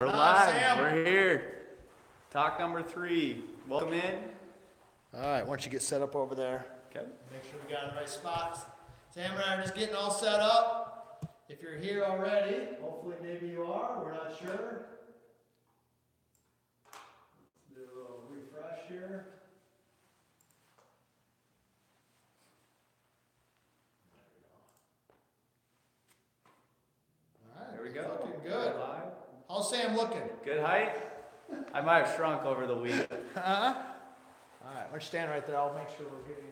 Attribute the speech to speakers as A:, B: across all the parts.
A: We're live.
B: Sam.
A: We're here. Talk number 3. Welcome in.
B: All right, why don't you get set up over there?
A: Okay.
B: Make sure we got it in the right spots. Sam and I are just getting all set up. If you're here already, hopefully maybe you are, we're not sure. Let's do a little refresh here.
A: There we go.
B: Looking good.
A: We're live.
B: How's Sam looking?
A: Good height. I might have shrunk over the week.
B: All right, let's stand right there. I'll make sure we're getting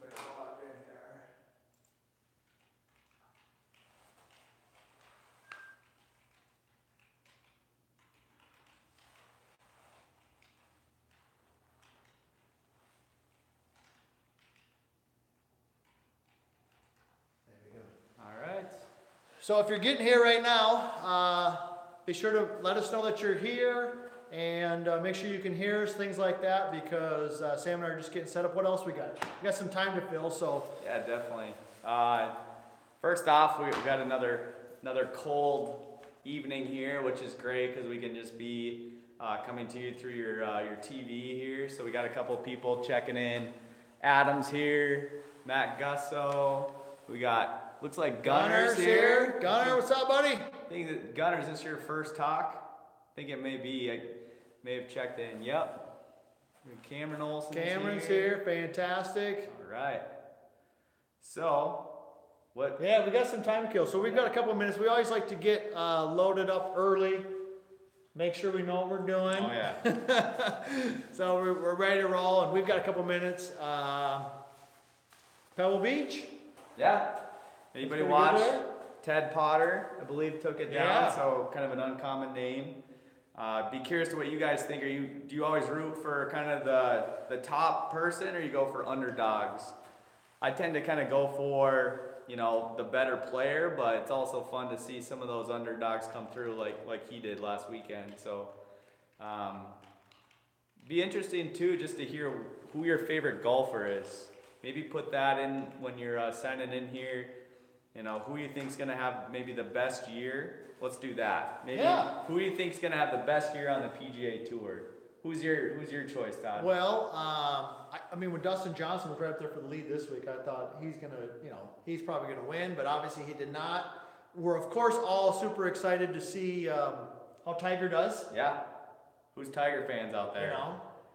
B: logged in here. There we go.
A: All right.
B: So if you're getting here right now, be sure to let us know that you're here and make sure you can hear us, things like that, because Sam and I are just getting set up. What else we got? We got some time to fill, so.
A: Yeah, definitely. First off, we've got another cold evening here, which is great because we can just be coming to you through your TV here. So we got a couple people checking in. Adam's here, Matt Gusso. We got, looks like Gunner's here.
B: Gunner, what's up, buddy?
A: I think that Gunner, is this your first talk? I think it may be. I may have checked in. Yep. Cameron Olson's
B: Cameron's here. Fantastic.
A: All right. So, what?
B: Yeah, we got some time to kill. So we've got a couple of minutes. We always like to get loaded up early. Make sure we know what we're doing.
A: Oh, yeah.
B: So we're ready to roll, and we've got a couple of minutes. Pebble Beach.
A: Yeah. Anybody
B: Pretty
A: watch?
B: good there?
A: Ted Potter, I believe, took it down.
B: Yeah.
A: So kind of an uncommon name. Be curious to what you guys think. Do you always root for kind of the top person, or you go for underdogs? I tend to kind of go for, the better player, but it's also fun to see some of those underdogs come through like he did last weekend. So be interesting too just to hear who your favorite golfer is. Maybe put that in when you're signing in here. Who you think's gonna have maybe the best year? Let's do that. Maybe who you think's gonna have the best year on the PGA Tour? Who's your choice, Todd?
B: Well, I mean, when Dustin Johnson was right up there for the lead this week, I thought he's gonna, he's probably gonna win, but obviously he did not. We're of course all super excited to see how Tiger does.
A: Yeah. Who's Tiger fans out there?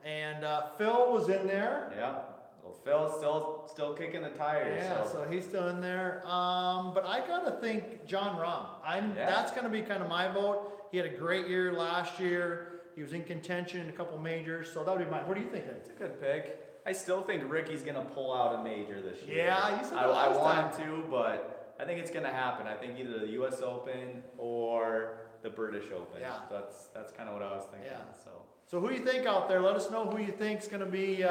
B: And Phil was in there.
A: Yeah. Well, Phil's still kicking the tires.
B: Yeah, so he's still in there. But I gotta think John Rahm. That's gonna be kind of my vote. He had a great year last year. He was in contention in a couple majors, so that would be mine. What do you think?
A: It's a good pick. I still think Ricky's gonna pull out a major this year.
B: Yeah, you said that
A: I
B: last
A: want
B: time.
A: him to, but I think it's gonna happen. I think either the U.S. Open or the British Open.
B: Yeah.
A: So that's kind of what I was thinking.
B: Yeah.
A: So
B: who do you think out there? Let us know who you think's gonna be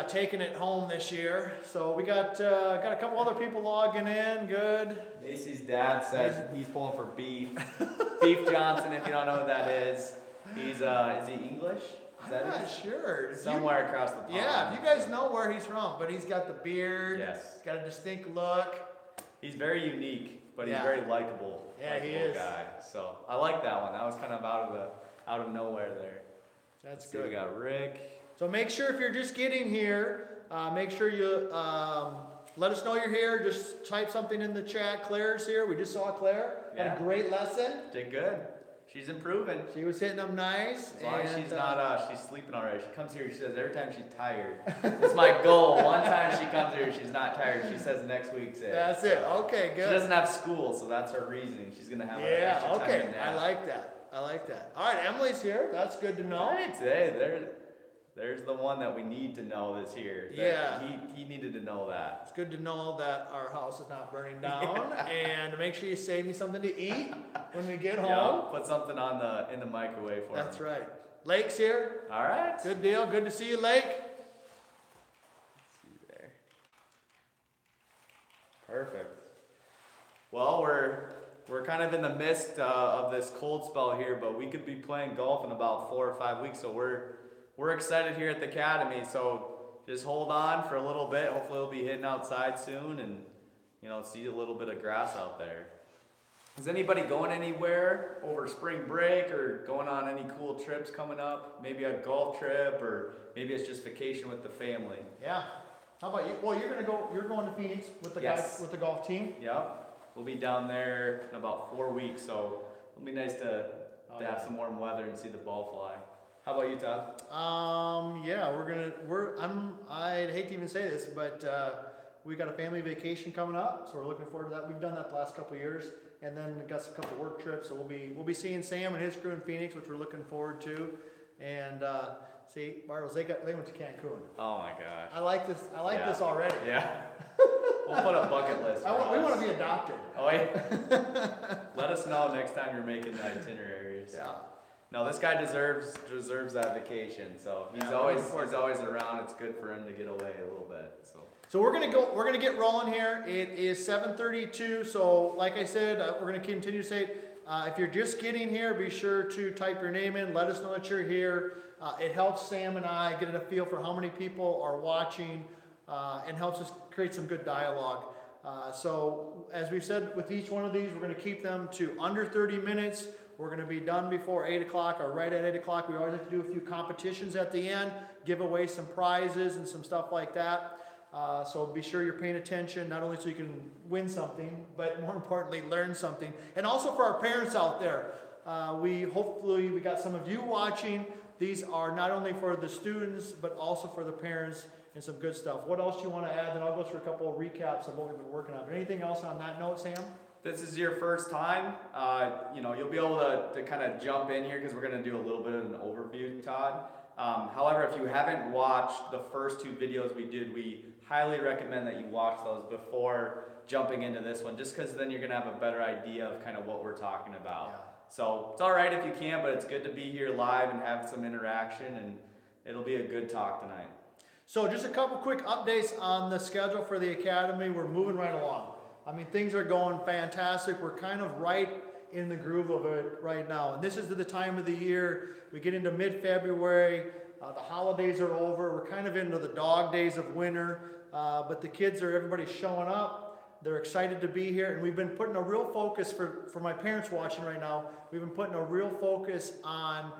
B: taking it home this year. So we got a couple other people logging in. Good.
A: Macy's dad says he's pulling for Beef. Beef Johnson, if you don't know who that is. He's is he English? Is that
B: I'm not
A: it?
B: sure.
A: Somewhere across the pond.
B: Yeah, if you guys know where he's from, but he's got the beard.
A: Yes.
B: He's got a distinct look.
A: He's very unique, but he's
B: Yeah.
A: very likable.
B: Yeah, he
A: likable
B: is.
A: guy. So I like that one. That was kind of out of nowhere there.
B: That's
A: See,
B: good.
A: we got Rick.
B: So make sure if you're just getting here, make sure you let us know you're here. Just type something in the chat. Claire's here. We just saw Claire. Had
A: Yeah.
B: a great lesson.
A: Did good. She's improving.
B: She was hitting them nice.
A: As long as
B: and,
A: she's not, she's sleeping already. She comes here, she says every time she's tired. It's my goal. One time she comes here, she's not tired. She says next week's it.
B: That's it. Okay,
A: She
B: good.
A: doesn't have school, so that's her reasoning. She's going to have an
B: Yeah,
A: extra time
B: okay.
A: to nap.
B: I like that. I like that. All right, Emily's here. That's good to know.
A: All right, hey, there's the one that we need to know this year.
B: Yeah.
A: He needed to know that.
B: It's good to know that our house is not burning down, and make sure you save me something to eat when we get home.
A: Yeah, put something in the microwave for
B: That's
A: him.
B: right. Lake's here.
A: All right.
B: Good deal. Good to see you, Lake.
A: See you there. Perfect. Well, we're kind of in the midst of this cold spell here, but we could be playing golf in about 4 or 5 weeks, so we're excited here at the Academy. So just hold on for a little bit. Hopefully we'll be hitting outside soon and see a little bit of grass out there. Is anybody going anywhere over spring break or going on any cool trips coming up? Maybe a golf trip, or maybe it's just vacation with the family.
B: Yeah. How about you? Well, you're going to Phoenix with the
A: Yes.
B: guys, with the golf team?
A: Yep. We'll be down there in about 4 weeks, so it'll be nice to have some warm weather and see the ball fly. How about you, Todd?
B: Yeah, I'd hate to even say this, but we got a family vacation coming up, so we're looking forward to that. We've done that the last couple of years, and then got a couple work trips. So we'll be seeing Sam and his crew in Phoenix, which we're looking forward to. And see, Bartles, they went to Cancun.
A: Oh my gosh.
B: I like this. I like this already.
A: Yeah. We'll put a bucket list.
B: We want to be adopted.
A: Oh yeah. Let us know next time you're making the itineraries.
B: Yeah.
A: No, this guy deserves that vacation. So he's always around. It's good for him to get away a little bit.
B: So we're gonna get rolling here. It is 7:32. So like I said, we're gonna continue to say, if you're just getting here, be sure to type your name in. Let us know that you're here. It helps Sam and I get a feel for how many people are watching, and helps us create some good dialogue. So as we've said with each one of these, we're gonna keep them to under 30 minutes. We're going to be done before 8 o'clock or right at 8 o'clock. We always have to do a few competitions at the end, give away some prizes and some stuff like that. So be sure you're paying attention, not only so you can win something, but more importantly, learn something. And also for our parents out there, we got some of you watching. These are not only for the students, but also for the parents, and some good stuff. What else do you want to add? Then I'll go through a couple of recaps of what we've been working on. But anything else on that note, Sam?
A: This is your first time, you'll be able to kind of jump in here because we're going to do a little bit of an overview, Todd. However, if you haven't watched the first 2 videos we did, we highly recommend that you watch those before jumping into this one, just because then you're going to have a better idea of kind of what we're talking about.
B: Yeah.
A: So it's all right if you can, but it's good to be here live and have some interaction, and it'll be a good talk tonight.
B: So just a couple quick updates on the schedule for the Academy. We're moving right along. I mean, things are going fantastic. We're kind of right in the groove of it right now. And this is the time of the year. We get into mid-February. The holidays are over. We're kind of into the dog days of winter. But the kids everybody's showing up. They're excited to be here. And we've been putting a real focus, for my parents watching right now, we've been putting a real focus on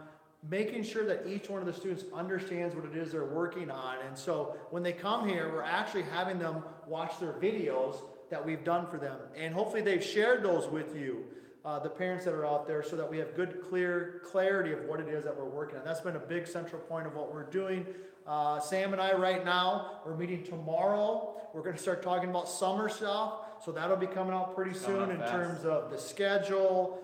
B: making sure that each one of the students understands what it is they're working on. And so when they come here, we're actually having them watch their videos that we've done for them, and hopefully they've shared those with you, the parents that are out there, so that we have good, clear clarity of what it is that we're working on. That's been a big central point of what we're doing. Sam and I right now, we're meeting tomorrow. We're going to start talking about summer stuff, so that'll be coming out pretty soon in terms of the schedule,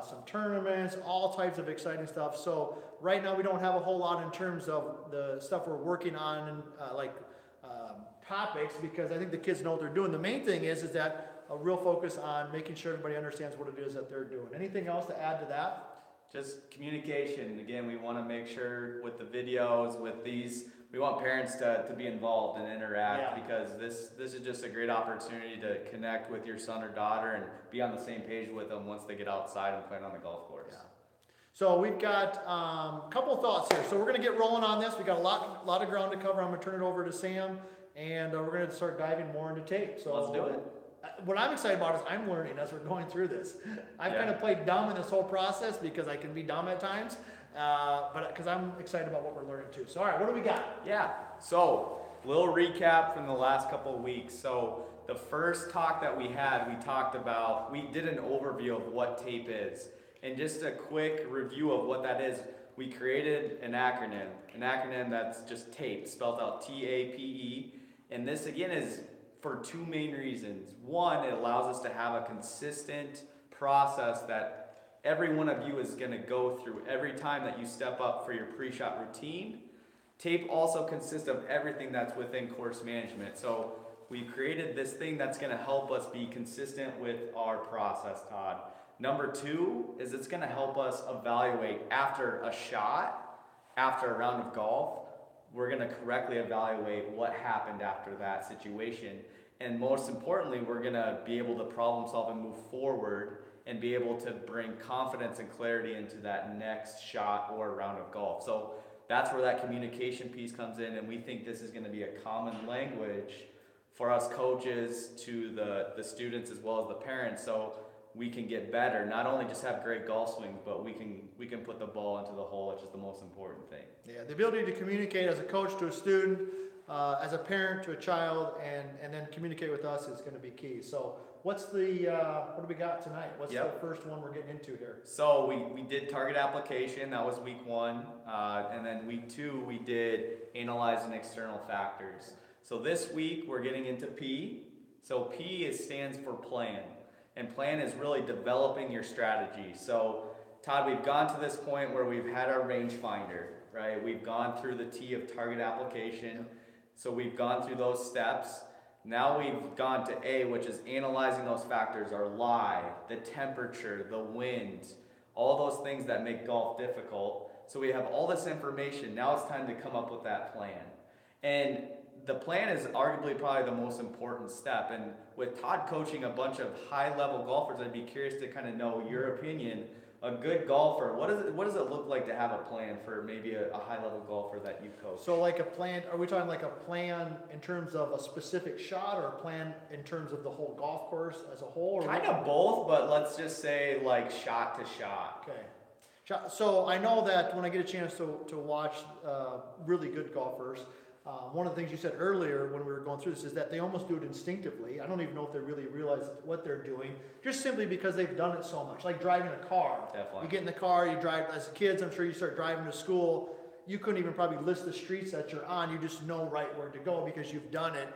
B: some tournaments, all types of exciting stuff. So right now we don't have a whole lot in terms of the stuff we're working on, and topics, because I think the kids know what they're doing. The main thing is that a real focus on making sure everybody understands what it is that they're doing. Anything else to add to that?
A: Just communication. Again, we want to make sure with the videos, with these, we want parents to be involved and interact, because this is just a great opportunity to connect with your son or daughter and be on the same page with them once they get outside and playing on the golf course.
B: Yeah. So we've got a couple thoughts here. So we're going to get rolling on this. We got a lot of ground to cover. I'm going to turn it over to Sam. And we're going to start diving more into tape. So
A: let's do it.
B: What I'm excited about is I'm learning as we're going through this. I've kind of played dumb in this whole process because I can be dumb at times, but because I'm excited about what we're learning too. So all right, what do we got?
A: Yeah, so little recap from the last couple of weeks. So the first talk that we had, we did an overview of what tape is. And just a quick review of what that is. We created an acronym that's just TAPE, spelled out T-A-P-E. And this again is for 2 main reasons. One, it allows us to have a consistent process that every one of you is going to go through every time that you step up for your pre-shot routine. TAPE also consists of everything that's within course management. So we created this thing that's going to help us be consistent with our process, Todd. Number 2 is it's going to help us evaluate after a shot, after a round of golf. We're going to correctly evaluate what happened after that situation. And most importantly, we're going to be able to problem solve and move forward and be able to bring confidence and clarity into that next shot or round of golf. So that's where that communication piece comes in, and we think this is going to be a common language for us coaches to the students as well as the parents. So we can get better. Not only just have great golf swings, but we can put the ball into the hole, which is the most important thing.
B: Yeah, the ability to communicate as a coach to a student, as a parent to a child, and then communicate with us is going to be key. So what's the what do we got tonight? What's the first one we're getting into here?
A: So we did target application. That was week 1, and then week 2 we did analyzing external factors. So this week we're getting into P. So P stands for plan, and plan is really developing your strategy. So Todd, we've gone to this point where we've had our rangefinder, right? We've gone through the T of target application. So we've gone through those steps. Now we've gone to A, which is analyzing those factors, our lie, the temperature, the wind, all those things that make golf difficult. So we have all this information. Now it's time to come up with that plan. And the plan is arguably probably the most important step. And with Todd coaching a bunch of high-level golfers, I'd be curious to kind of know your opinion. A good golfer, what does it look like to have a plan for maybe a high-level golfer that you coach?
B: So like a plan, are we talking like a plan in terms of a specific shot, or a plan in terms of the whole golf course as a whole? Or
A: kind of both, but let's just say like shot to shot.
B: Okay. So I know that when I get a chance to watch really good golfers, one of the things you said earlier when we were going through this is that they almost do it instinctively. I don't even know if they really realize what they're doing, just simply because they've done it so much. Like driving a car.
A: Definitely.
B: You get in the car, you drive, as kids, I'm sure you start driving to school, you couldn't even probably list the streets that you're on. You just know right where to go because you've done it,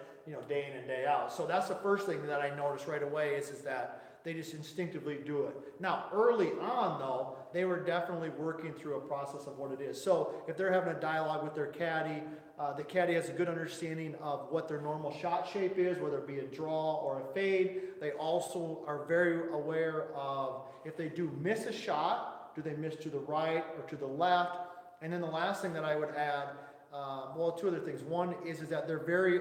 B: day in and day out. So that's the first thing that I noticed right away is that they just instinctively do it. Now, early on, though, they were definitely working through a process of what it is. So if they're having a dialogue with their caddy, the caddy has a good understanding of what their normal shot shape is, whether it be a draw or a fade. They also are very aware of if they do miss a shot, do they miss to the right or to the left? And then the last thing that I would add, two other things. One is that they're very,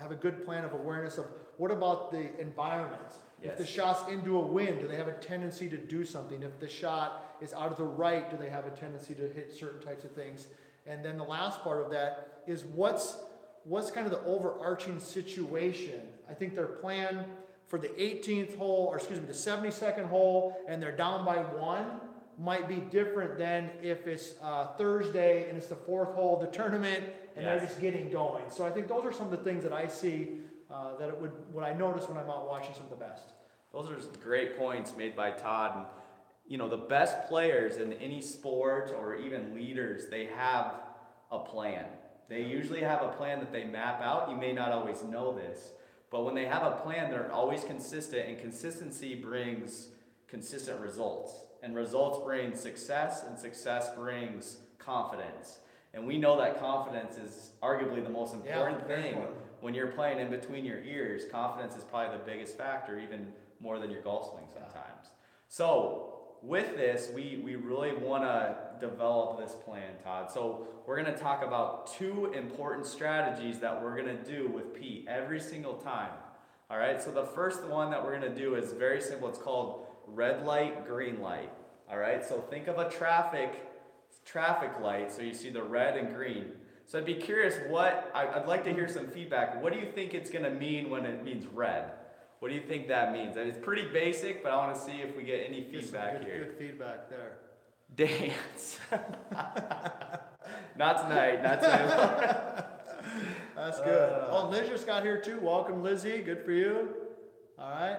B: have a good plan of awareness of what about the environment?
A: Yes.
B: If the shot's into a wind, do they have a tendency to do something? If the shot is out of the right, do they have a tendency to hit certain types of things? And then the last part of that is what's kind of the overarching situation. I think their plan for the 18th hole, or excuse me, the 72nd hole, and they're down by 1, might be different than if it's Thursday and it's the 4th hole of the tournament and they're just getting going. So I think those are some of the things that I see what I notice when I'm out watching some of the best.
A: Those are great points made by Todd. And, the best players in any sport or even leaders, they have a plan. They usually have a plan that they map out. You may not always know this, but when they have a plan, they're always consistent, and consistency brings consistent results. And results bring success, and success brings confidence. And we know that confidence is arguably the most important thing. When you're playing in between your ears, confidence is probably the biggest factor, even more than your golf swing sometimes. So with this, we really want to develop this plan, Todd. So we're going to talk about 2 important strategies that we're going to do with Pete every single time. All right, so the first one that we're going to do is very simple. It's called red light, green light. All right, so think of a traffic light. So you see the red and green. So I'd be curious I'd like to hear some feedback. What do you think it's going to mean when it means red? What do you think that means? I mean, it's pretty basic, but I want to see if we get any feedback here.
B: Good feedback there.
A: Dance. Not tonight.
B: That's good. Liz just got here too. Welcome, Lizzie. Good for you. All right.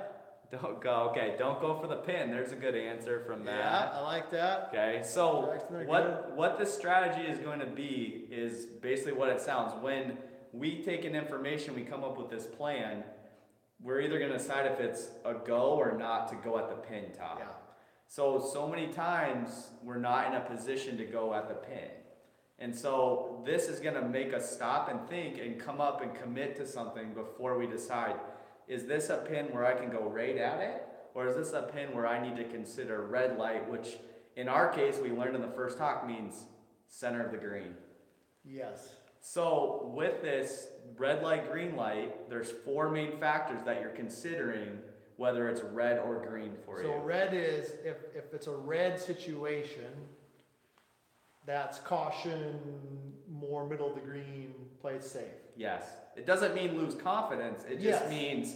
A: Don't go for the pin. There's a good answer from that.
B: Yeah, I like that.
A: Okay, so what the strategy is going to be is basically what it sounds. When we take in information, we come up with this plan, we're either going to decide if it's a go or not to go at the pin top.
B: Yeah.
A: So many times we're not in a position to go at the pin. And so this is going to make us stop and think and come up and commit to something before we decide, is this a pin where I can go right at it? Or is this a pin where I need to consider red light, which in our case, we learned in the first talk means center of the green.
B: Yes.
A: So with this red light, green light, there's 4 main factors that you're considering whether it's red or green for you.
B: So red is, if it's a red situation, that's caution, more middle of the green, play it safe.
A: Yes. It doesn't mean lose confidence. It just means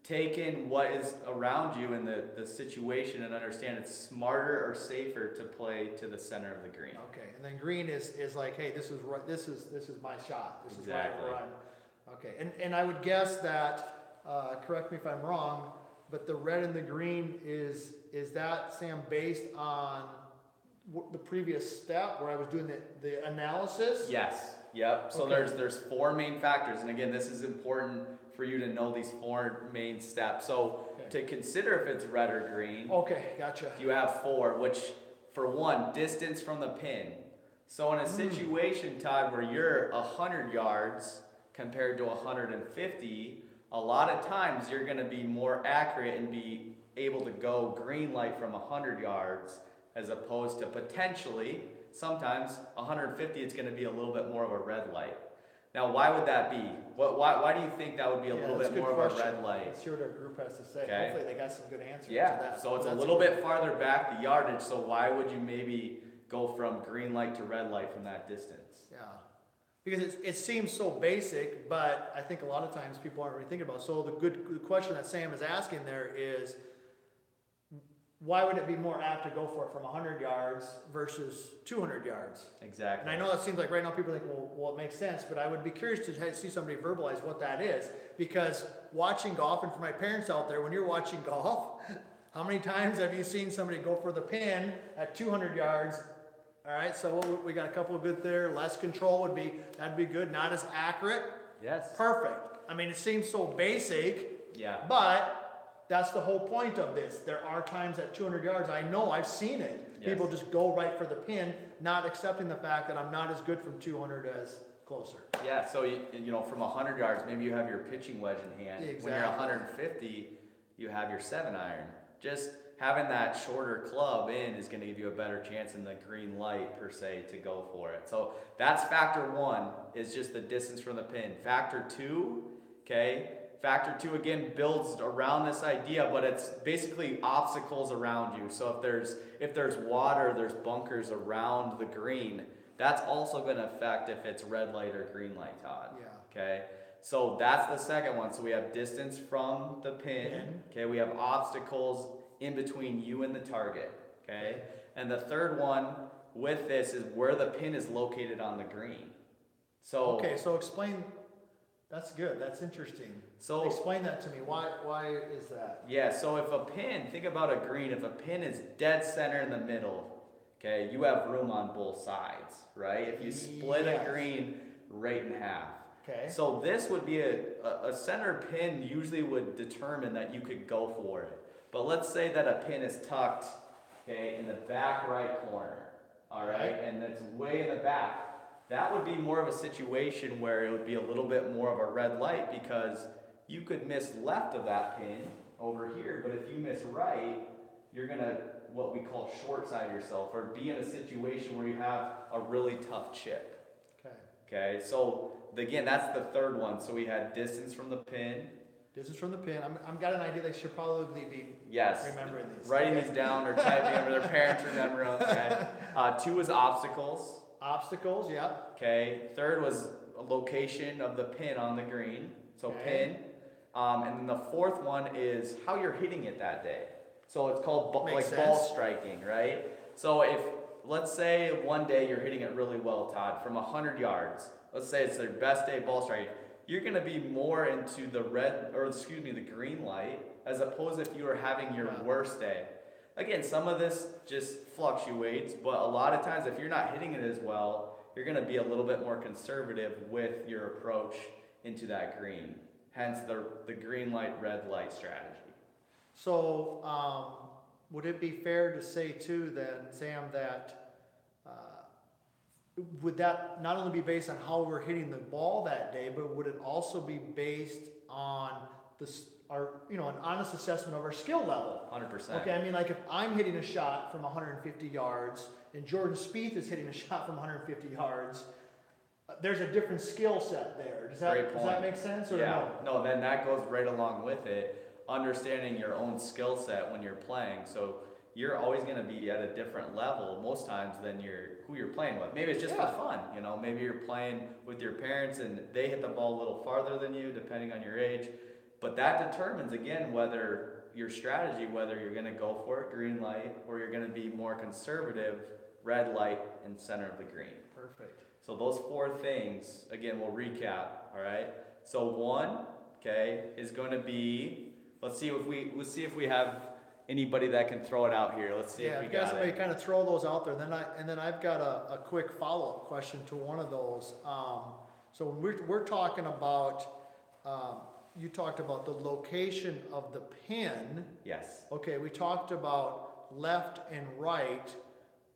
A: take in what is around you in the situation and understand it's smarter or safer to play to the center of the green.
B: Okay, and then green is like, hey, this is right, this is my shot. This
A: Exactly.
B: is right where I'm. Okay, and I would guess that, correct me if I'm wrong, but the red and the green is that, Sam, based on the previous step where I was doing the analysis?
A: Yes. Yep. So
B: Okay.
A: there's four main factors, and again, this is important for you to know these four main steps. So
B: Okay.
A: to consider if it's red or green,
B: Okay, gotcha.
A: you have four, which for one, distance from the pin. So in a situation, Todd, where you're 100 yards compared to 150, a lot of times you're going to be more accurate and be able to go green light from 100 yards as opposed to potentially, sometimes 150, it's going to be a little bit more of a red light. Now, why would that be? Why do you think that would be a little
B: that's
A: bit
B: a good
A: more of a
B: question.
A: red light?
B: Let's hear what our group has to say.
A: Okay.
B: Hopefully they got some good answers to
A: Yeah,
B: that.
A: so it's a
B: That's
A: little
B: good.
A: bit farther back the yardage, so why would you maybe go from green light to red light from that distance?
B: Yeah, because it seems so basic, but I think a lot of times people aren't really thinking about it. So the question that Sam is asking there is, why would it be more apt to go for it from 100 yards versus 200 yards?
A: Exactly.
B: And I know that seems like right now people think, well, it makes sense, but I would be curious to see somebody verbalize what that is. Because watching golf, and for my parents out there, when you're watching golf, how many times have you seen somebody go for the pin at 200 yards? All right, so we got a couple of good there. Less control that'd be good. Not as accurate.
A: Yes.
B: Perfect. I mean, it seems so basic,
A: Yeah.
B: but that's the whole point of this. There are times at 200 yards, I know, I've seen it.
A: Yes.
B: People just go right for the pin, not accepting the fact that I'm not as good from 200 as closer.
A: Yeah, so you know, from 100 yards, maybe you have your pitching wedge in hand. When you're
B: Exactly.
A: 150, you have your 7-iron. Just having that shorter club in is going to give you a better chance in the green light per se to go for it. So that's factor one, is just the distance from the pin. Factor two, okay. Factor two again builds around this idea, but it's basically obstacles around you. So if there's water, there's bunkers around the green. That's also going to affect if it's red light or green light, Todd.
B: Yeah.
A: Okay. So that's the second one. So we have distance from the pin. Okay. We have obstacles in between you and the target. Okay. And the third one with this is where the pin is located on the green. So
B: Okay, so explain. That's good. That's interesting.
A: So
B: Explain that to me. Why is that?
A: yeah, so if a pin, think about a green, if a pin is dead center in the middle, okay, you have room on both sides, right? If you split
B: Yes.
A: a green right in half.
B: Okay.
A: So this would be a center pin usually would determine that you could go for it. But let's say that a pin is tucked, okay, in the back right corner, all right, and it's way in the back. That would be more of a situation where it would be a little bit more of a red light because you could miss left of that pin over here, but if you miss right, you're gonna, what we call short side yourself, or be in a situation where you have a really tough chip.
B: Okay.
A: Okay, so again, that's the third one. So we had distance from the pin.
B: Distance from the pin. I'm got an idea they should probably be
A: Yes.
B: remembering these.
A: Writing these down or typing them, or their parents remember them. Okay. Two is obstacles.
B: Obstacles, yeah.
A: Okay. Third was a location of the pin on the green. So
B: Okay.
A: pin. And then the fourth one is how you're hitting it that day. So it's called
B: Makes
A: ball
B: sense.
A: striking, right? So if, let's say one day you're hitting it really well, Todd, from 100 yards. Let's say it's their best day ball striking. You're going to be more into the the green light, as opposed if you were having your worst day. Again, some of this just fluctuates, but a lot of times if you're not hitting it as well, you're going to be a little bit more conservative with your approach into that green. Hence the green light, red light strategy.
B: So, would it be fair to say too then, Sam, that would that not only be based on how we're hitting the ball that day, but would it also be based on an honest assessment of our skill level?
A: 100%.
B: Okay, I mean, like if I'm hitting a shot from 150 yards and Jordan Spieth is hitting a shot from 150 yards, there's a different skill set there. Does that make sense or
A: yeah. No, then that goes right along with it. Understanding your own skill set when you're playing. So you're always going to be at a different level most times than who you're playing with. Maybe it's just for fun, maybe you're playing with your parents and they hit the ball a little farther than you depending on your age. But that determines, again, whether your strategy, whether you're going to go for it, green light, or you're going to be more conservative, red light, and center of the green.
B: Perfect.
A: So those 4 things, again, we'll recap, all right? So 1, okay, is going to be, let's see if we have anybody that can throw it out here. Let's see if we
B: if you got
A: got
B: somebody
A: it.
B: kind of throw those out there, then I've got a quick follow-up question to one of those. So when we're talking about, you talked about the location of the pin.
A: Yes.
B: Okay, we talked about left and right.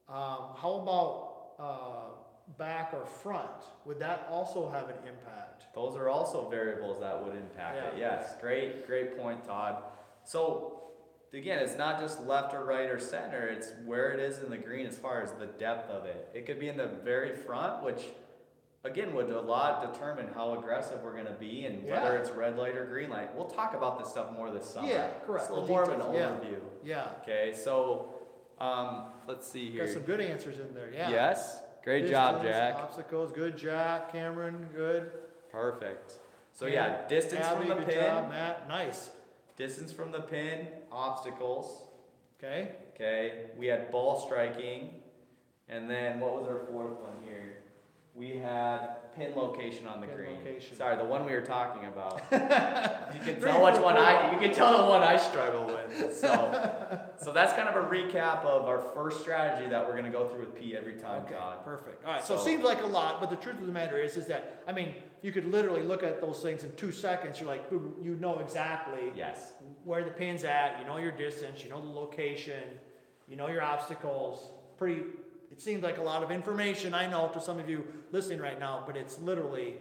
B: How about back or front? Would that also have an impact?
A: Those are also variables that would impact it. Yes, great point, Todd. So again, it's not just left or right or center, it's where it is in the green as far as the depth of it. It could be in the very front, which again would a lot determine how aggressive we're going to be and whether it's red light or green light. We'll talk about this stuff more this summer.
B: Yeah, correct.
A: It's a little more of an
B: Details,
A: overview.
B: Yeah.
A: Okay, so let's see here.
B: Got some good answers in there, yeah.
A: Yes, great job,
B: Distance,
A: Jack.
B: Obstacles, good, Jack. Cameron, good.
A: Perfect. So yeah, distance
B: Abby,
A: from the
B: good
A: pin.
B: job. Matt, nice.
A: Distance from the pin, obstacles.
B: Okay.
A: Okay, we had ball striking, and then what was our 4th one here? We had pin location on the
B: Pin
A: green.
B: location.
A: Sorry, the one we were talking about. You can tell which one you can tell the one I struggle with. So that's kind of a recap of our first strategy that we're going to go through with P every time,
B: Okay,
A: Todd.
B: perfect. All right, so it
A: So-
B: seems like a lot, but the truth of the matter is that, I mean, you could literally look at those things in 2 seconds. You're like, boom, you know exactly
A: Yes.
B: where the pin's at, you know your distance, you know the location, you know your obstacles. It seems like a lot of information, I know, to some of you listening right now, but it's literally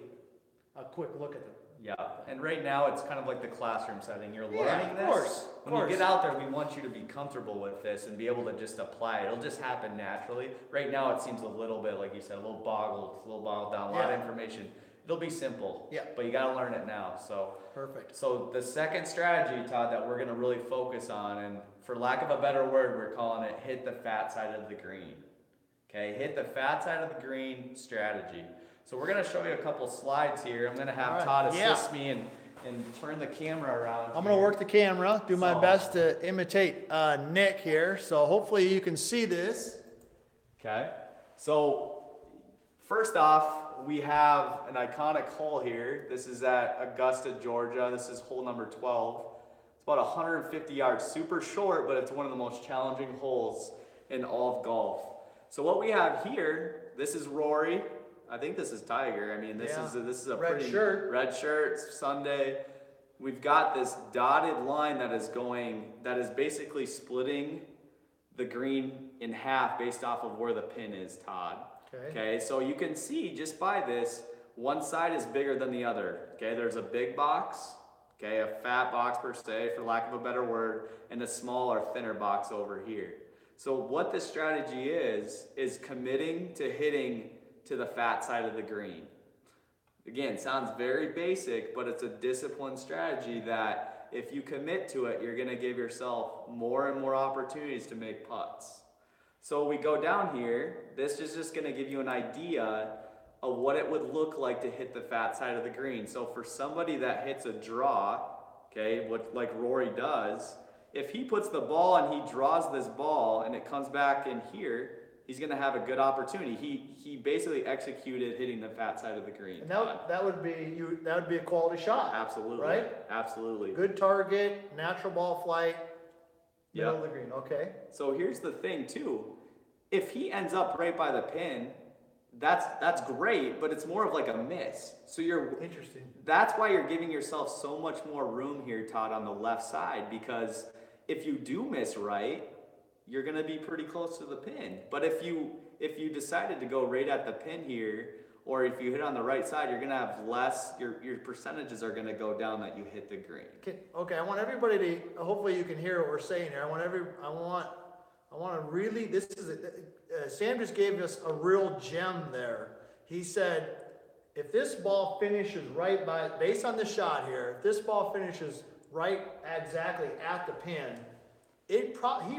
B: a quick look at them.
A: Yeah, and right now it's kind of like the classroom setting. You're learning
B: Yeah, of
A: this.
B: course, of
A: When you
B: course.
A: get out there, we want you to be comfortable with this and be able to just apply it. It'll just happen naturally. Right now it seems a little bit, like you said, a little boggled down, a lot of information. It'll be simple.
B: Yeah.
A: But you gotta learn it now.
B: Perfect.
A: So the second strategy, Todd, that we're gonna really focus on, and for lack of a better word, we're calling it hit the fat side of the green. Okay, hit the fat side of the green strategy. So we're gonna show you a couple slides here. I'm gonna have
B: All right,
A: Todd assist me and turn the camera around.
B: I'm gonna work the camera, do my
A: So-
B: best to imitate Nick here, so hopefully you can see this.
A: Okay, so first off, we have an iconic hole here. This is at Augusta, Georgia. This is hole number 12. It's about 150 yards, super short, but it's one of the most challenging holes in all of golf. So what we have here, this is Rory. I think this is Tiger. I mean, this is a
B: Red
A: pretty
B: shirt.
A: red shirt. It's Sunday. We've got this dotted line that is basically splitting the green in half based off of where the pin is, Todd. Okay, so you can see just by this, one side is bigger than the other. Okay, there's a big box, okay, a fat box per se, for lack of a better word, and a smaller, thinner box over here. So what this strategy is committing to hitting to the fat side of the green. Again, sounds very basic, but it's a disciplined strategy that if you commit to it, you're gonna give yourself more and more opportunities to make putts. So we go down here, this is just gonna give you an idea of what it would look like to hit the fat side of the green. So for somebody that hits a draw, okay, like Rory does, if he puts the ball and he draws this ball and it comes back in here, he's gonna have a good opportunity. He basically executed hitting the fat side of the green.
B: And that would be a quality shot.
A: Absolutely.
B: Right?
A: Absolutely.
B: Good target, natural ball flight, middle
A: Yep.
B: of the green. Okay.
A: So here's the thing too. If he ends up right by the pin, that's great, but it's more of like a miss. So
B: Interesting.
A: that's why you're giving yourself so much more room here, Todd, on the left side, because if you do miss right, you're gonna be pretty close to the pin. But if you decided to go right at the pin here, or if you hit on the right side, you're gonna have less. Your percentages are gonna go down that you hit the green.
B: Okay, I want everybody to, hopefully you can hear what we're saying here. I want to really, Sam just gave us a real gem there. He said, if this ball finishes based on the shot here, if this ball finishes right exactly at the pin, he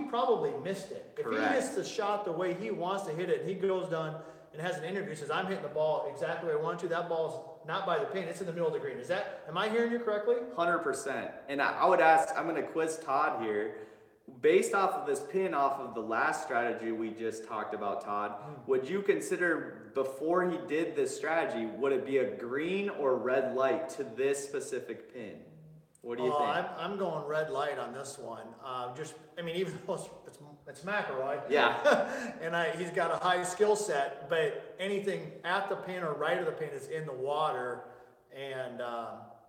B: probably missed it. If he
A: Correct.
B: hits the shot the way he wants to hit it, he goes down and has an interview, says, I'm hitting the ball exactly where I want to. That ball's not by the pin, it's in the middle of the green. Am I hearing you correctly?
A: 100%. And I would ask, I'm going to quiz Todd here. Based off of this pin, off of the last strategy we just talked about, Todd, would you consider before he did this strategy, would it be a green or red light to this specific pin? What do you think?
B: I'm going red light on this one. Even though it's McElroy.
A: Yeah.
B: And he's got a high skill set, but anything at the pin or right of the pin is in the water. And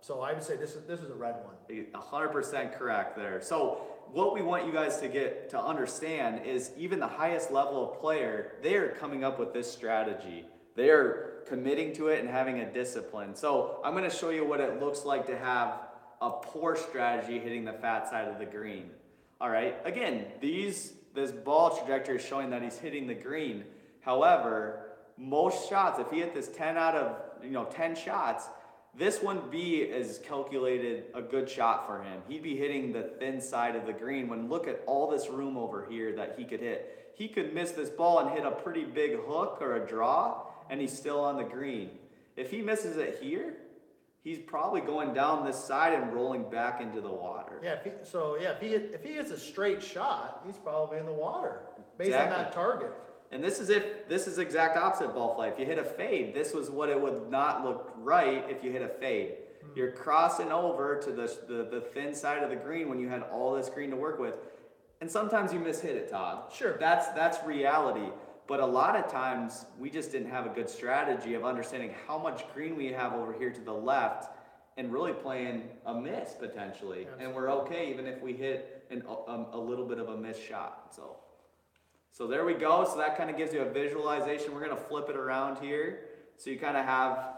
B: so I would say this is a red one.
A: 100% correct there. So what we want you guys to get to understand is even the highest level of player, they are coming up with this strategy. They are committing to it and having a discipline. So I'm going to show you what it looks like to have a poor strategy hitting the fat side of the green. All right. Again, this ball trajectory is showing that he's hitting the green. However, most shots, if he hit this 10 out of 10 shots, this wouldn't be as calculated a good shot for him. He'd be hitting the thin side of the green when look at all this room over here that he could hit. He could miss this ball and hit a pretty big hook or a draw, and he's still on the green. If he misses it here, he's probably going down this side and rolling back into the water.
B: Yeah, if he hits a straight shot, he's probably in the water based on that target.
A: And this is exact opposite ball flight. If you hit a fade, this was what it would not look right if you hit a fade. You're crossing over to the thin side of the green when you had all this green to work with. And sometimes you mishit it, Todd.
B: Sure.
A: That's reality. But a lot of times we just didn't have a good strategy of understanding how much green we have over here to the left and really playing a miss potentially. Absolutely. And we're okay even if we hit a little bit of a missed shot. So there we go. So that kind of gives you a visualization. We're going to flip it around here so you kind of have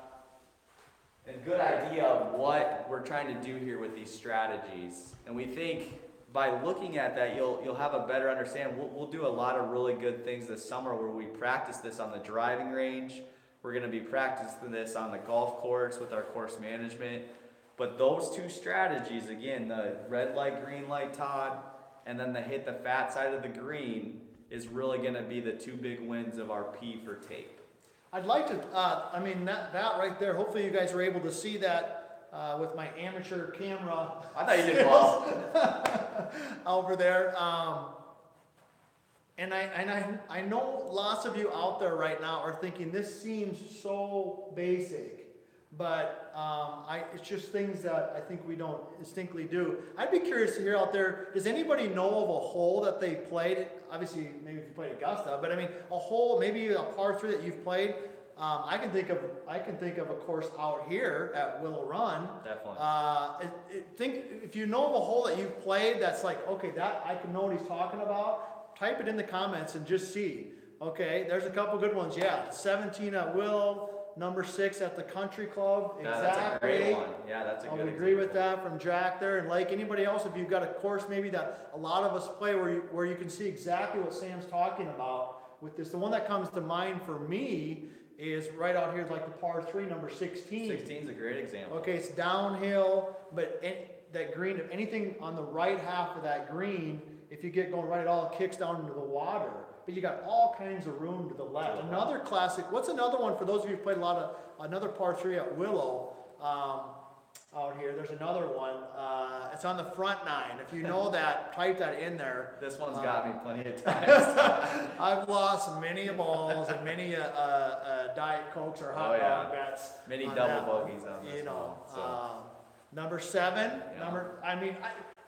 A: a good idea of what we're trying to do here with these strategies. And we think by looking at that, you'll have a better understanding. We'll do a lot of really good things this summer where we practice this on the driving range. We're going to be practicing this on the golf course with our course management. But those two strategies, again, the red light, green light, Todd, and then the hit the fat side of the green is really going to be the two big wins of our P for tape.
B: I'd like to, that right there, hopefully you guys were able to see that with my amateur camera.
A: I thought you did well.
B: Over there. And I know lots of you out there right now are thinking this seems so basic, but it's just things that I think we don't distinctly do. I'd be curious to hear out there, does anybody know of a hole that they played? Obviously, maybe if you played Augusta, but a hole, maybe a par 3 that you've played. I can think of a course out here at Willow Run.
A: Definitely.
B: If you know of a hole that you've played that's like, okay, that I can know what he's talking about, type it in the comments and just see. Okay, there's a couple good ones. Yeah, 17 at Willow, number 6 at the Country Club.
A: Yeah, exactly. That's a great one. Yeah, that's a good
B: example. I agree with that from Jack there. And like anybody else, if you've got a course maybe that a lot of us play where you can see exactly what Sam's talking about with this. The one that comes to mind for me is right out here, like the par 3, number 16.
A: 16 is a great example.
B: Okay, it's downhill, but that green, if anything on the right half of that green, if you get going right at all, it kicks down into the water. But you got all kinds of room to the left. Another classic, what's another one for those of you who've played another par 3 at Willow out here? There's another one. It's on the front 9. If you know that, type that in there.
A: This one's got me plenty of times.
B: I've lost many balls and many Diet Cokes or hot dog bets.
A: Many double bogeys on this one.
B: Number 7. Yeah.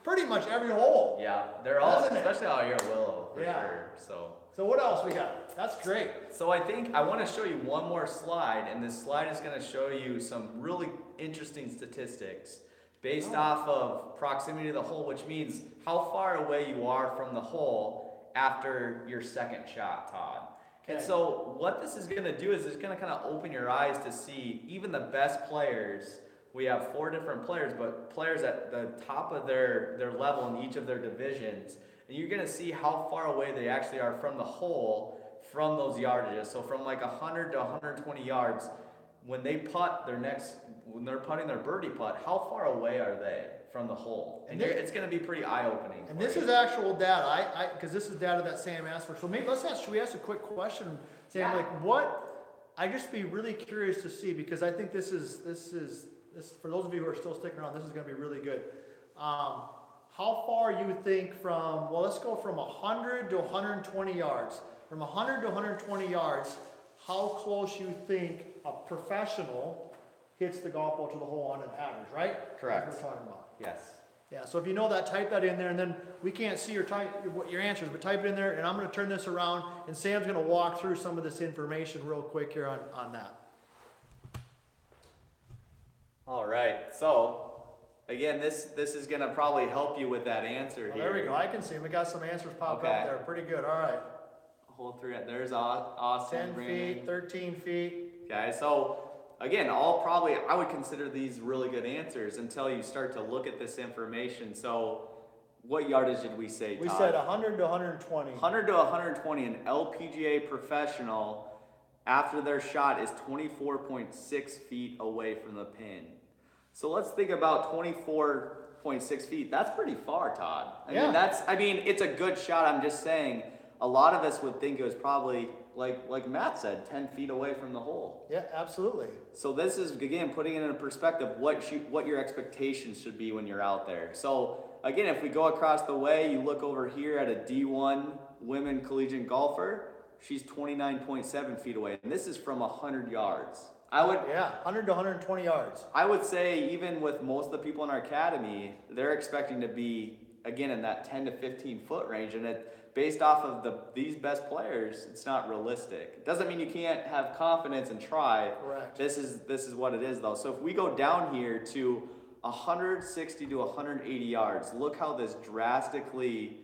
B: Pretty much every hole.
A: Yeah, they're all, especially out here at Willow, for sure.
B: So what else we got? That's great.
A: So I want to show you one more slide, and this slide is going to show you some really interesting statistics based off of proximity to the hole, which means how far away you are from the hole after your second shot, Todd. Okay. And so what this is going to do is it's going to kind of open your eyes to see even the best players. We have 4 different players, but players at the top of their level in each of their divisions. And you're going to see how far away they actually are from the hole from those yardages. So from like 100 to 120 yards, when they putt when they're putting their birdie putt, how far away are they from the hole? And it's going to be pretty eye-opening.
B: And this is actual data, because this is data that Sam asked for. So maybe should we ask a quick question, Sam? Like what I'd just be really curious to see, because I think this for those of you who are still sticking around, this is going to be really good. How far you think from, well, let's go from 100 to 120 yards. From 100 to 120 yards, how close you think a professional hits the golf ball to the hole on an average, right?
A: Correct.
B: That's what we're talking about.
A: Yes.
B: Yeah, so if you know that, type that in there, and then we can't see your answers, but type it in there, and I'm going to turn this around, and Sam's going to walk through some of this information real quick here on that.
A: All right. So again, this is going to probably help you with that answer
B: Oh,
A: here.
B: there we go. I can see them. We got some answers popped
A: Okay.
B: up there. Pretty good. All right.
A: Hole 3. There's Austin.
B: 10
A: Brandon.
B: feet, 13 feet.
A: Okay. So again, I would consider these really good answers until you start to look at this information. So what yardage did we say,
B: We
A: Todd?
B: said 100 to 120.
A: 100 to 120. An LPGA professional, after their shot, is 24.6 feet away from the pin. So let's think about 24.6 feet. That's pretty far, Todd. I mean, it's a good shot. I'm just saying, a lot of us would think it was probably, like Matt said, 10 feet away from the hole.
B: Yeah, absolutely.
A: So this is, again, putting it in perspective, what your expectations should be when you're out there. So again, if we go across the way, you look over here at a D1 women collegiate golfer, she's 29.7 feet away. And this is from 100 yards.
B: 100 to 120 yards.
A: I would say even with most of the people in our academy, they're expecting to be, again, in that 10 to 15 foot range. And based off of these best players, it's not realistic. It doesn't mean you can't have confidence and try.
B: Correct.
A: This is what it is, though. So if we go down here to 160 to 180 yards, look how this drastically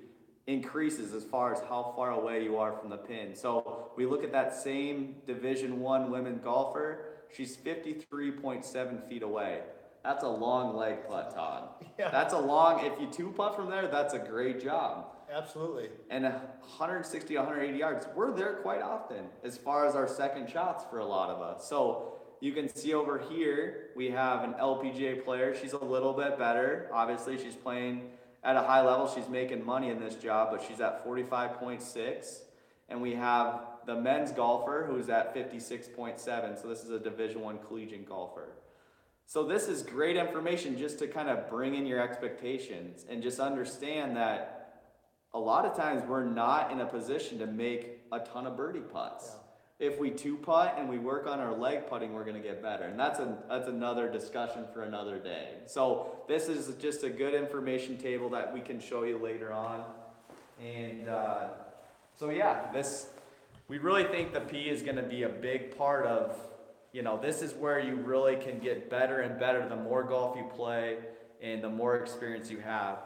A: increases as far as how far away you are from the pin. So we look at that same Division I women golfer. She's 53.7 feet away. That's a long leg putt, Todd.
B: Yeah.
A: That's a long, if you two putt from there, that's a great job.
B: Absolutely.
A: And 160, 180 yards, we're there quite often as far as our second shots for a lot of us. So you can see over here, we have an LPGA player. She's a little bit better. Obviously, she's playing at a high level. She's making money in this job, but she's at 45.6. And we have the men's golfer who's at 56.7. So this is a Division I collegiate golfer. So this is great information just to kind of bring in your expectations and just understand that a lot of times we're not in a position to make a ton of birdie putts. Yeah. If we two putt and we work on our leg putting, we're going to get better. And that's another discussion for another day. So this is just a good information table that we can show you later on. And so yeah, we really think the P is going to be a big part of, this is where you really can get better and better the more golf you play and the more experience you have.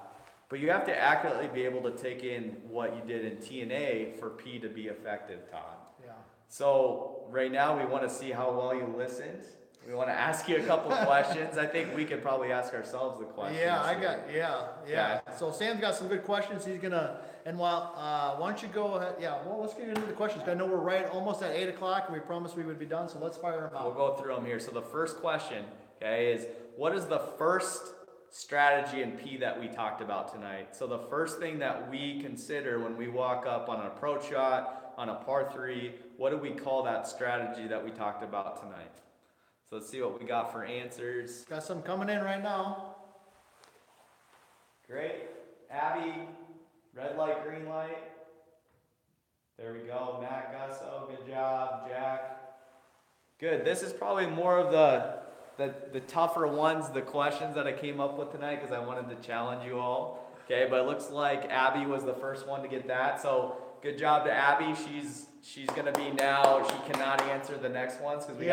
A: But you have to accurately be able to take in what you did in TNA for P to be effective, Todd.
B: Yeah.
A: So right now we want to see how well you listened. We want to ask you a couple questions. I think we could probably ask ourselves the questions.
B: Yeah.
A: Okay.
B: So Sam's got some good questions. He's gonna, and why don't you go ahead? Yeah. Well, let's get into the questions. I know we're right almost at 8 o'clock, and we promised we would be done. So let's fire them out.
A: We'll go through them here. So the first question, okay, is what is the first strategy in P that we talked about tonight? So the first thing that we consider when we walk up on an approach shot, on a par 3, what do we call that strategy that we talked about tonight? So let's see what we got for answers.
B: Got some coming in right now.
A: Great. Abby, red light, green light. There we go. Matt Gusso, good job. Jack. Good. This is probably more of the tougher ones, the questions that I came up with tonight because I wanted to challenge you all. Okay, but it looks like Abby was the first one to get that. So good job to Abby. She's gonna be now. She cannot answer the next ones because we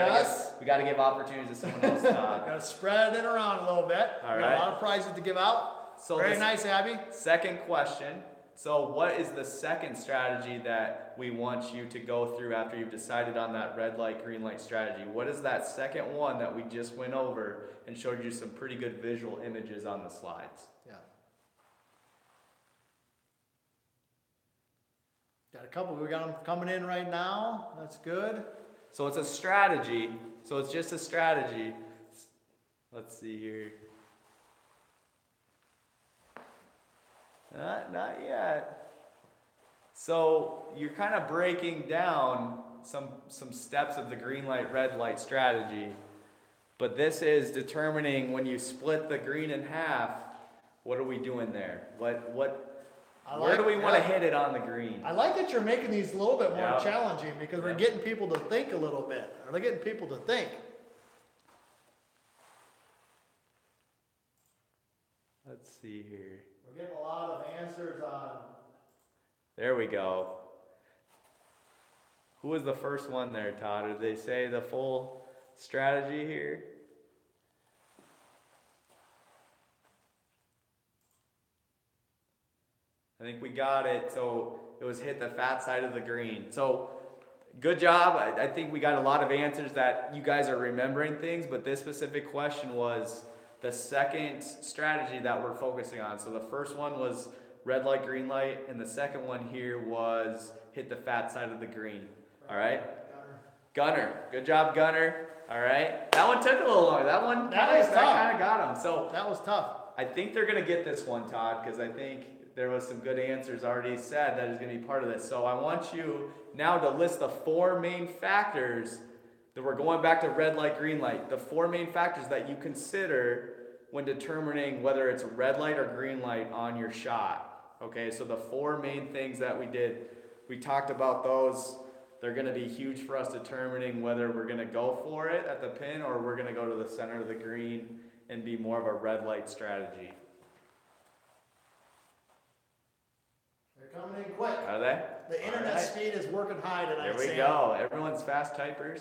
A: gotta give opportunities to someone else.
B: Gotta spread it around a little bit.
A: All
B: we got
A: right.
B: a lot of prizes to give out. So very nice, Abby.
A: Second question. So what is the second strategy that we want you to go through after you've decided on that red light, green light strategy? What is that second one that we just went over and showed you some pretty good visual images on the slides?
B: Yeah. Got a couple. We got them coming in right now. That's good.
A: So it's a strategy. So it's just a strategy. Let's see here. Not yet. So you're kind of breaking down some steps of the green light, red light strategy. But this is determining when you split the green in half, what are we doing there? Where do we want to hit it on the green?
B: I like that you're making these a little bit more
A: Yep.
B: challenging because we're
A: Yep.
B: getting people to think a little bit. We're getting people to think.
A: Let's see here.
B: We're getting a lot of answers on.
A: There we go. Who was the first one there, Todd? Did they say the full strategy here? I think we got it. So it was hit the fat side of the green. So good job. I think we got a lot of answers that you guys are remembering things, but this specific question was the second strategy that we're focusing on. So the first one was red light, green light, and the second one here was hit the fat side of the green. All right? Gunner. Good job, Gunner. All right? That one took a little longer. That one kind of got him. So
B: That was tough.
A: I think they're going to get this one, Todd, because I think there was some good answers already said that is going to be part of this. So I want you now to list the 4 main factors that we're going back to red light, green light. The 4 main factors that you consider when determining whether it's red light or green light on your shot. Okay, so the 4 main things that we did, we talked about those. They're going to be huge for us determining whether we're going to go for it at the pin or we're going to go to the center of the green and be more of a red light strategy.
B: They're coming in quick.
A: Are they?
B: The internet speed is working high tonight.
A: There we go. Everyone's fast typers.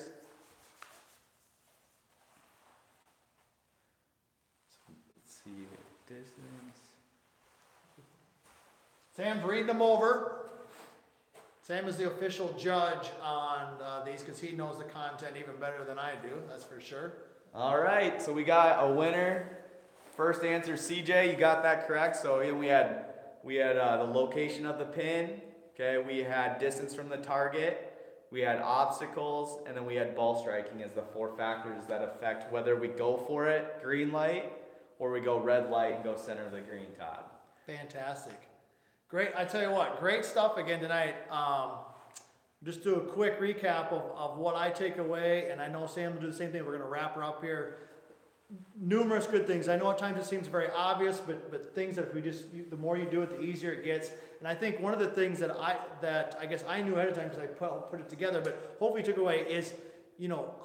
A: So let's see. Distance.
B: Sam's reading them over. Sam is the official judge on these because he knows the content even better than I do. That's for sure.
A: All right. So we got a winner. First answer, CJ. You got that correct. So we had the location of the pin. Okay. We had distance from the target. We had obstacles, and then we had ball striking as the 4 factors that affect whether we go for it, green light, or we go red light and go center of the green, Todd.
B: Fantastic. Great. I tell you what, great stuff again tonight. Just do a quick recap of what I take away, and I know Sam will do the same thing. We're going to wrap her up here. Numerous good things. I know at times it seems very obvious, but things that if we just, the more you do it, the easier it gets. And I think one of the things that I guess I knew ahead of time because I put it together, but hopefully took away is,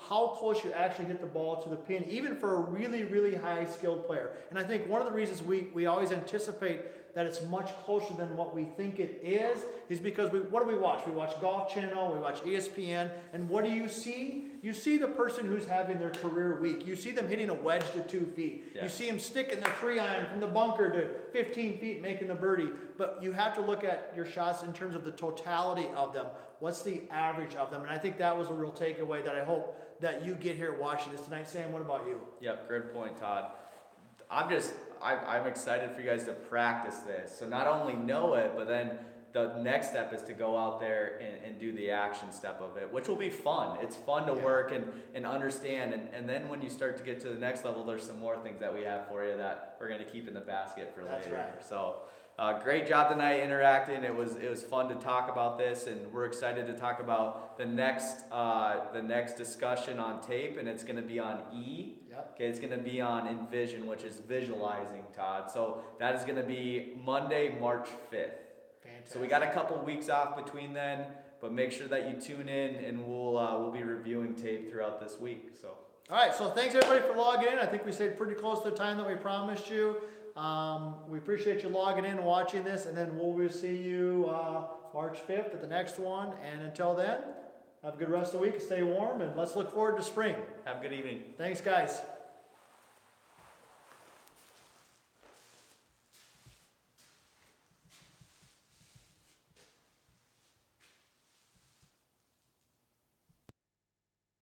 B: how close you actually hit the ball to the pin, even for a really, really high skilled player. And I think one of the reasons we always anticipate that it's much closer than what we think it is because what do we watch? We watch Golf Channel, we watch ESPN, and what do you see? You see the person who's having their career week. You see them hitting a wedge to 2 feet. Yeah. You see them sticking their 3-iron from the bunker to 15 feet, making the birdie. But you have to look at your shots in terms of the totality of them. What's the average of them? And I think that was a real takeaway that I hope that you get here watching this tonight. Sam, what about you?
A: Yep, great point, Todd. I'm excited for you guys to practice this. So not only know it, but then the next step is to go out there and do the action step of it, which will be fun. It's fun to work and understand. And then when you start to get to the next level, there's some more things that we have for you that we're going to keep in the basket for later.
B: Right.
A: So great job tonight interacting. It was fun to talk about this, and we're excited to talk about the next discussion on tape, and it's going to be on E.
B: Yep.
A: Okay, it's going to be on Envision, which is visualizing, Todd. So that is going to be Monday, March 5th.
B: Fantastic.
A: So we got a couple weeks off between then, but make sure that you tune in, and we'll be reviewing tape throughout this week. So.
B: All right, so thanks everybody for logging in. I think we stayed pretty close to the time that we promised you. We appreciate you logging in and watching this, and then we'll see you March 5th at the next one. And until then, have a good rest of the week. Stay warm, and let's look forward to spring.
A: Have a good evening.
B: Thanks, guys.